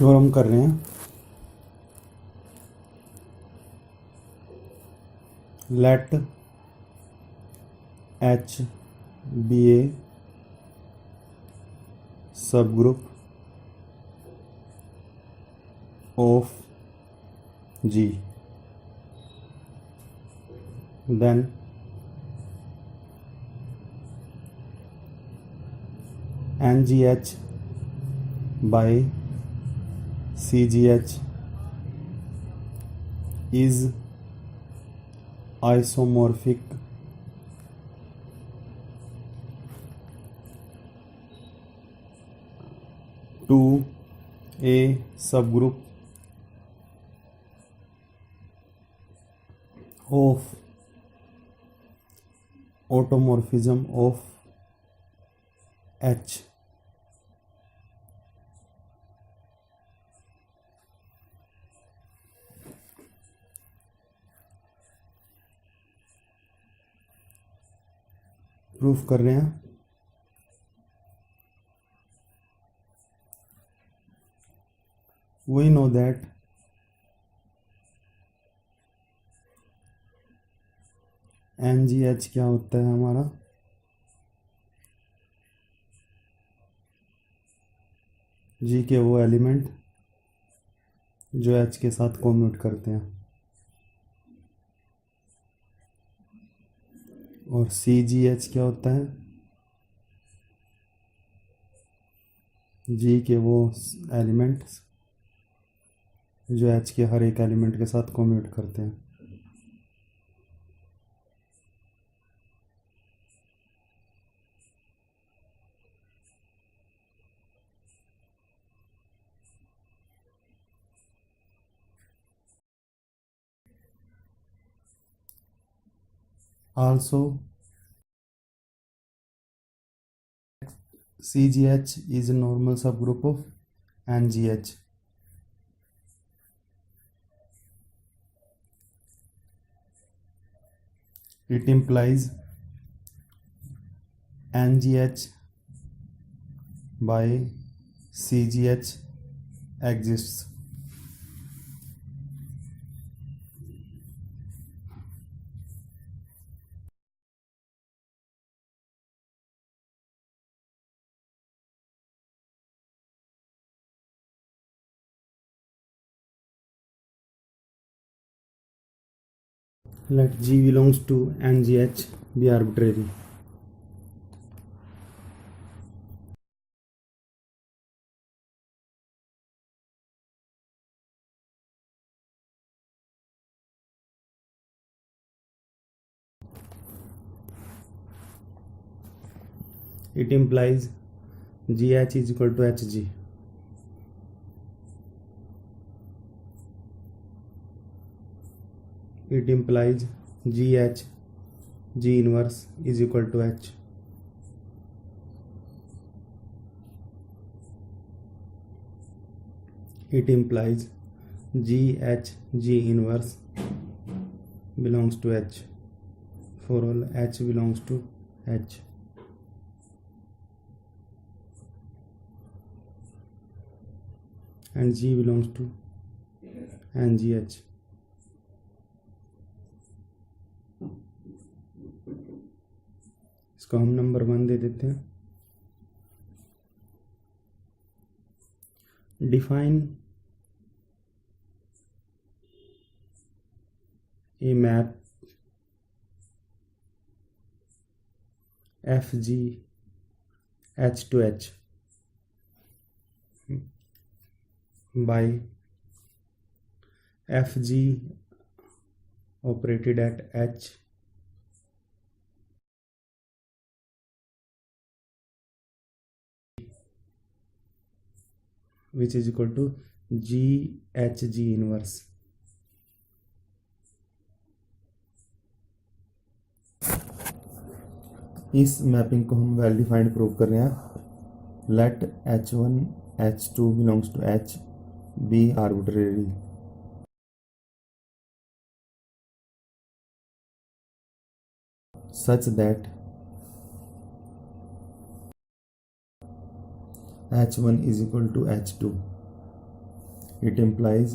Theorem कर रहे हैं। Late H B A subgroup of G, then NGH by CGH is isomorphic to a subgroup of automorphism of H. Proof कर रहे हैं। We know that NGH क्या होता है हमारा, जी के वो एलिमेंट जो H के साथ कॉम्यूट करते हैं, और CGH क्या होता है, जी के वो एलिमेंट जो H के हर एक एलिमेंट के साथ कॉम्यूट करते हैं। Also CGH is a normal subgroup of NGH. It implies NGH by CGH exists. Let G belongs to NGH be arbitrary. It implies GH is equal to HG. It implies GH, G inverse is equal to H. It implies GH, G inverse belongs to H for all H belongs to H. And G belongs to NGH. इसको हम number 1 दे देते हैं। Define a map FG H to H by FG operated at H which is equal to GHG inverse. इस mapping को हम well defined prove कर रहे हैं। Let H1 H2 belongs to H be arbitrary. such that H1 is equal to H2 It implies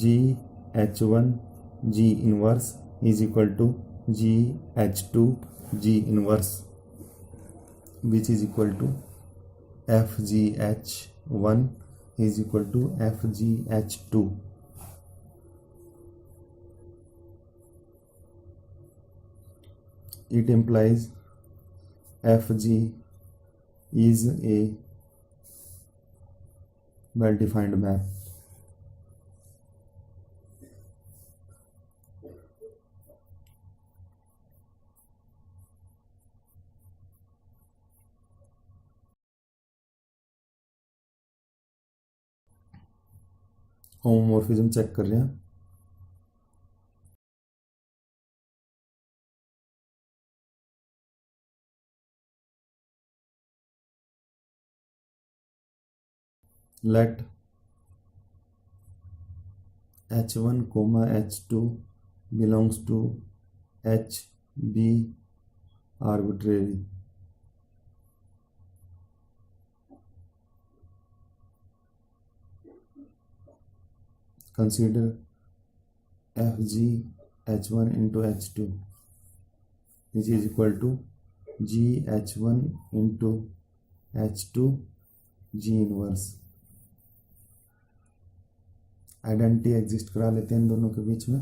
GH1 G inverse is equal to GH2 G inverse, which is equal to FGH1 is equal to FGH2. It implies FG is a well-defined map. Homomorphism check कर रहे हैं। Let H1, H2 belongs to H be arbitrary. Consider Fg H1 into H2, which is equal to GH1 into H2 G inverse. Identity exist करा लेते हैं इन दोनों के बीच में।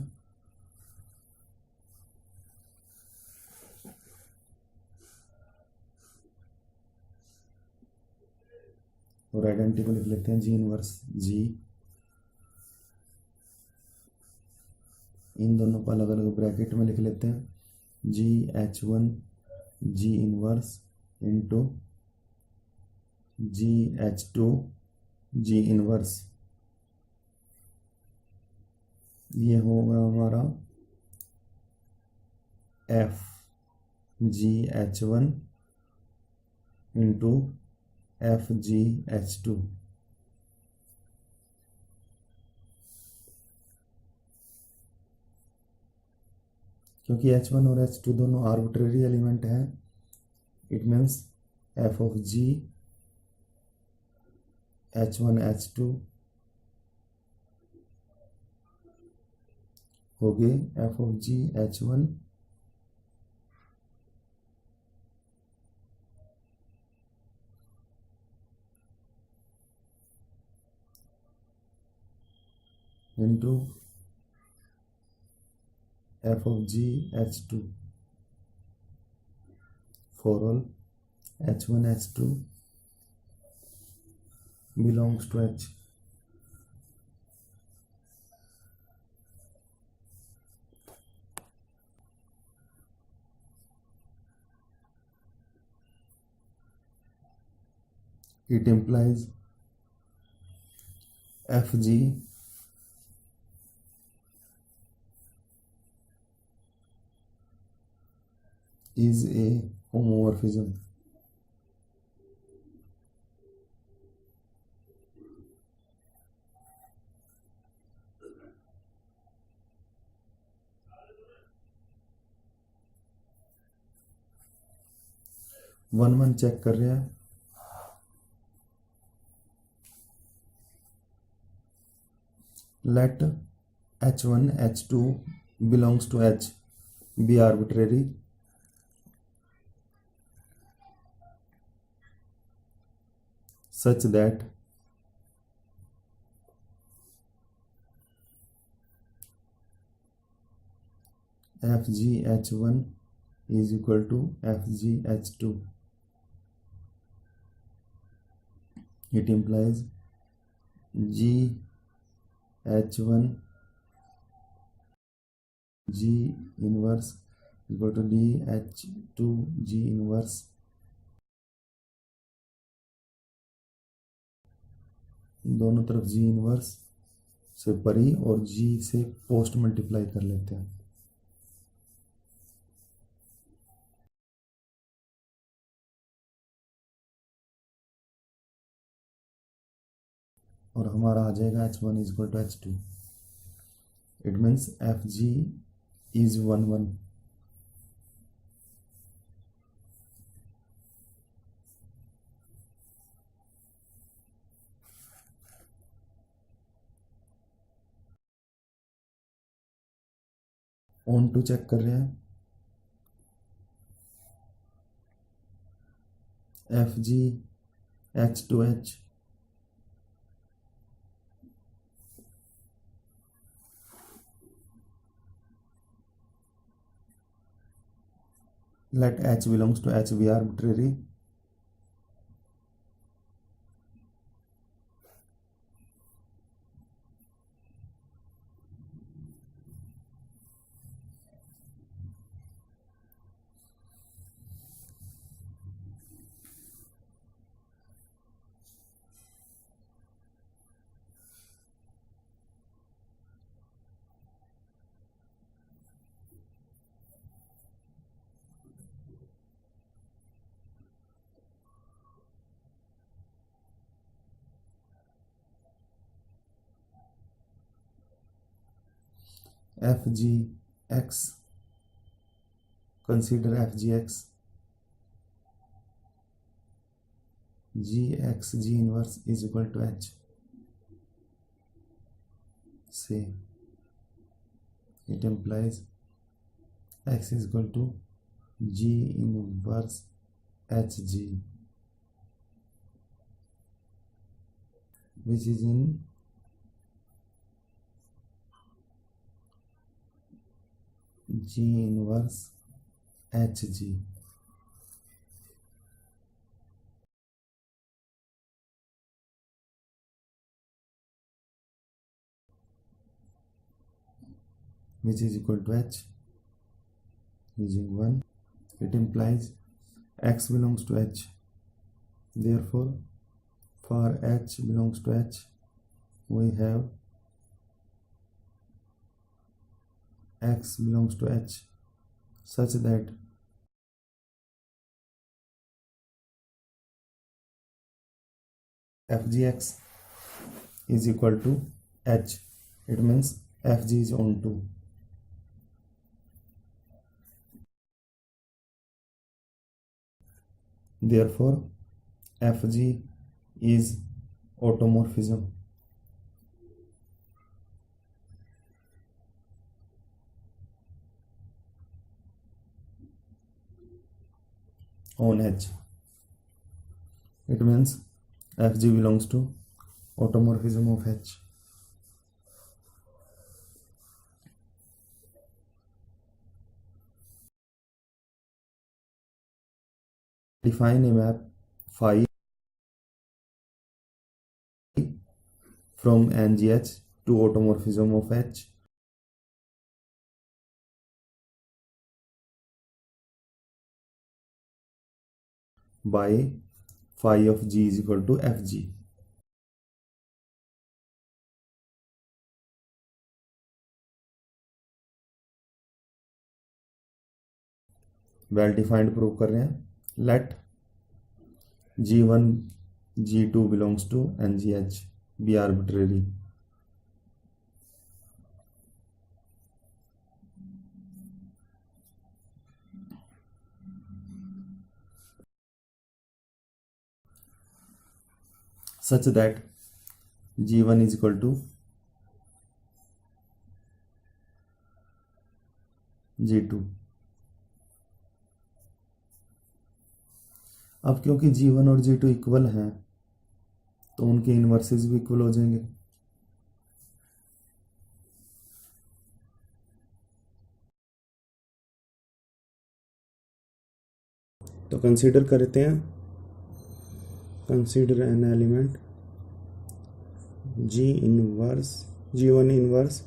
और आइडेंटिटी को लिख लेते हैं जी इनवर्स जी। इन दोनों को अलग अलग ब्रैकेट में लिख लेते हैं। GH1 जी इनवर्स इंटू GH2 जी इनवर्स। ये होगा हमारा FGH1 इंटू FGH2। क्योंकि H1 और H2 दोनों आर्बिट्रेरी एलिमेंट हैं, it means F of G H1 H2 हो गए F of G H1 into F of G H2 for all H1 H2 belongs to H. It implies FG is a homomorphism. One check कर रहे हैं। Let H1 H2 belongs to H be arbitrary such that FGH1 is equal to FGH2. It implies GH1 G inverse equal to DH2 G inverse दोनों तरफ G inverse से परी और G से post multiply कर लेते हैं। और हमारा आ जाएगा H1 is equal to H2। It means FG is 1 1। Onto check कर रहे हैं, FG H2H, let H belongs to H be arbitrary, FGX, consider FGX, GX G inverse is equal to H. Say it implies X is equal to G inverse HG, which is in G inverse HG. Which is equal to H using 1. It implies X belongs to H. Therefore, for H belongs to H, we have X belongs to H such that FGX is equal to H. It means FG is on 2. Therefore, FG is automorphism on H. It means FG belongs to automorphism of H. Define a map phi from NGH to automorphism of H by phi of G is equal to FG. Well defined prove कर रहे हैं. Let G1 G2 belongs to NGH be arbitrary. Such that G1 is equal to G2. अब क्योंकि G1 और G2 equal हैं तो उनके inverses भी इक्वल हो जाएंगे. तो कंसीडर करते हैं, consider an element G1 inverse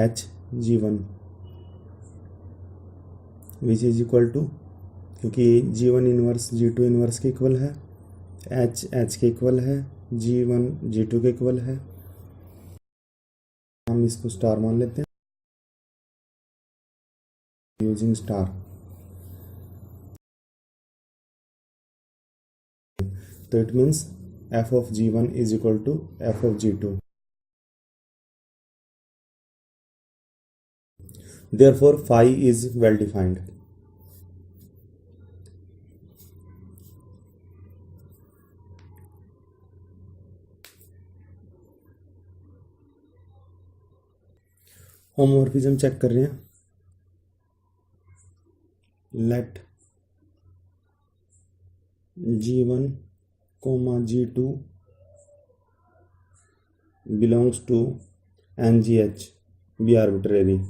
H G1 which is equal to, क्योंकि G1 इनवर्स G2 इनवर्स के इक्वल है, H के इक्वल है, G1 G2 के इक्वल है. हम इसको स्टार मान लेते हैं यूजिंग स्टार. तो it means f of G1 is equal to f of G2. Therefore, phi is well defined. Homomorphism check कर रहे हैं. let G1 comma G2 belongs to NGH be arbitrary.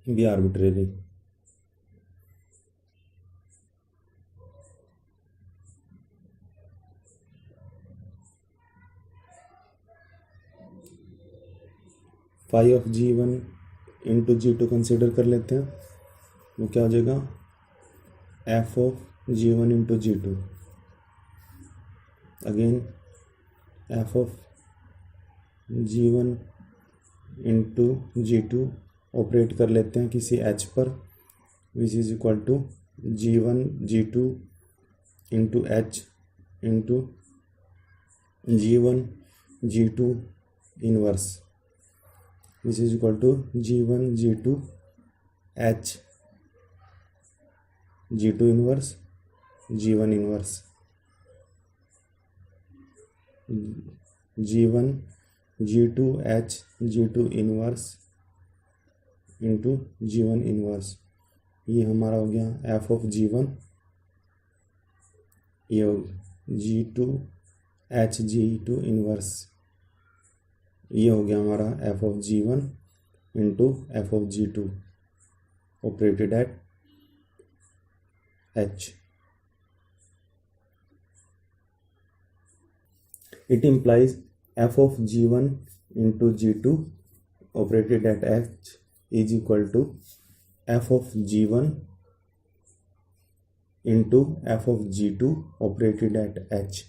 Be arbitrary. Phi of G1 into G2 consider कर लेते हैं, वो क्या हो जाएगा f of G1 into G2, again f of G1 into G2 operate कर लेते हैं किसी h पर, which is equal to G1 G2 into h into G1 G2 inverse, which is equal to G1 G2 H G2 inverse G1 inverse G1 G2 H G2 inverse into G1 inverse। ये हमारा हो गया f of G1, ये हो G2 H G2 inverse, ये हो गया हमारा f of G1 into f of G2 operated at H। It implies f of G1 into G2 operated at H is equal to f of G1 into f of G2 operated at H।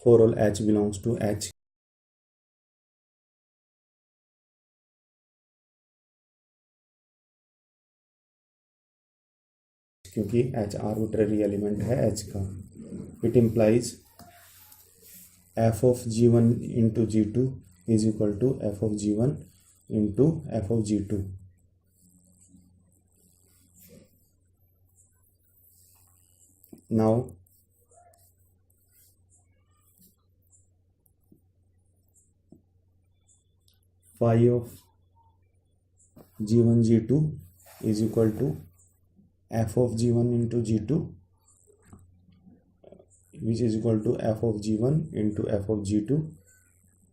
For all H belongs to H, क्योंकि H arbitrary element है H का। It implies f of G1 into G2 is equal to f of G1 into f of G2। Now phi of G1 G2 is equal to f of G1 into G2, which is equal to f of G1 into f of G2,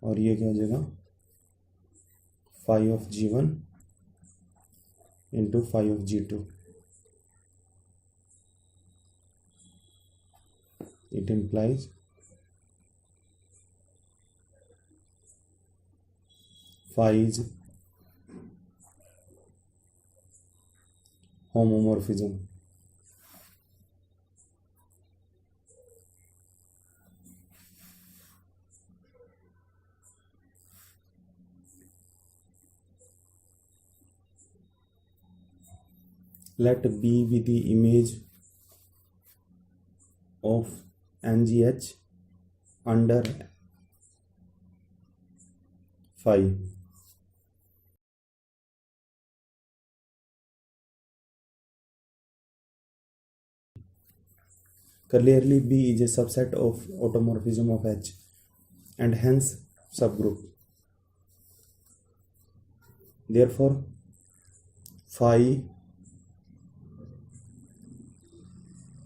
और ये क्या हो जाएगा phi of G1 into phi of G2। It implies phi is homomorphism। Let B be the image of NGH under phi। Clearly B is a subset of automorphism of H and hence subgroup. Therefore phi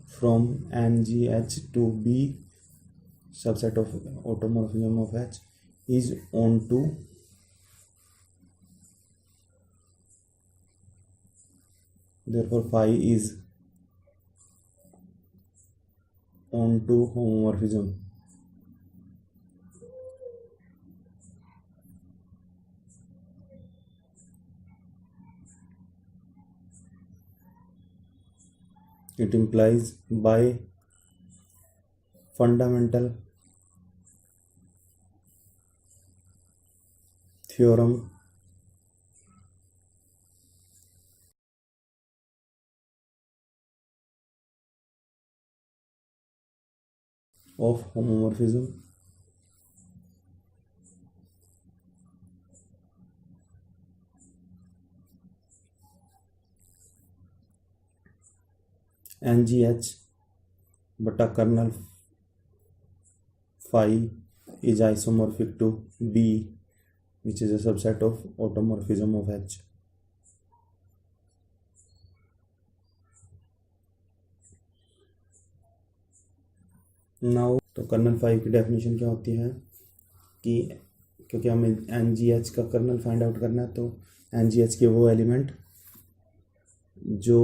from NGH to B subset of automorphism of H is onto therefore phi is onto homomorphism। It implies by fundamental theorem of homomorphism NGH बटा colonel phi is isomorphic to B, which is a subset of automorphism of H. Now तो kernel 5 की definition क्या होती है कि क्योंकि हमें NGH का कर्नल फाइंड आउट करना है, तो NGH के वो एलिमेंट जो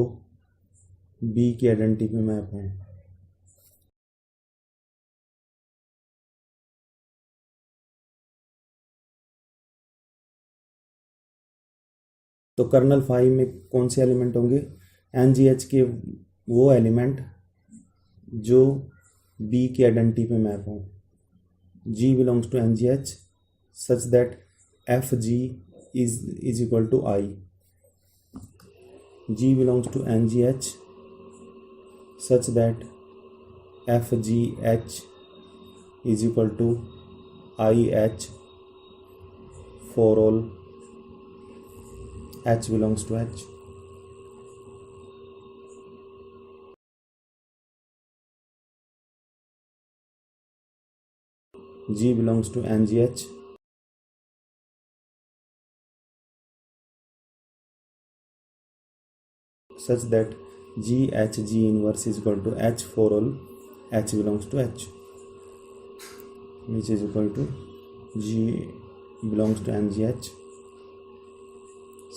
B की आइडेंटिटी पे मैप हों। तो कर्नल 5 में कौन से एलिमेंट होंगे? NGH के वो एलिमेंट जो B की आइडेंटिटी पे मैप हों। G belongs to NGH such that FG is equal to I. G belongs to NGH such that FGH is equal to IH for all H belongs to H. G belongs to NGH such that GHG inverse is equal to H for all H belongs to H, which is equal to G belongs to NGH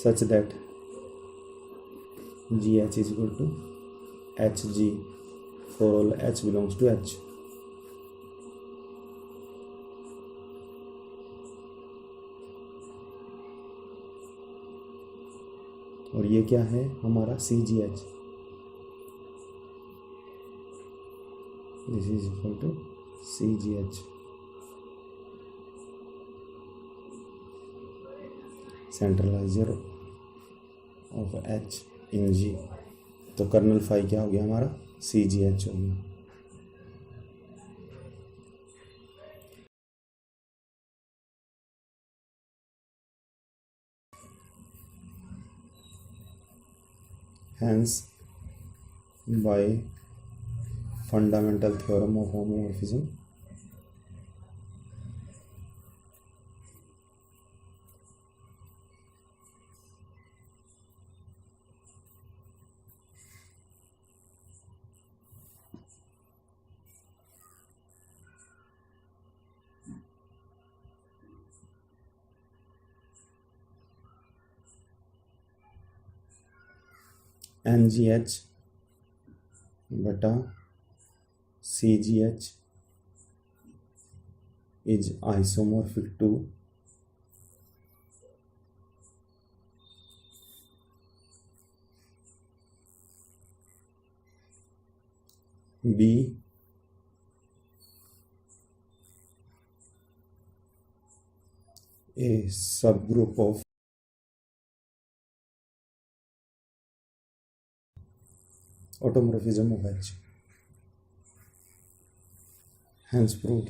such that GH is equal to HG for all H belongs to H. और ये क्या है हमारा CGH, this is equal to CGH, centralizer of H in G। तो kernel 5 क्या हो गया हमारा? CGH हो गया। Hence, by fundamental theorem of homomorphism, NGH बटा CGH is isomorphic to B a subgroup of automorphism of H, hence proved।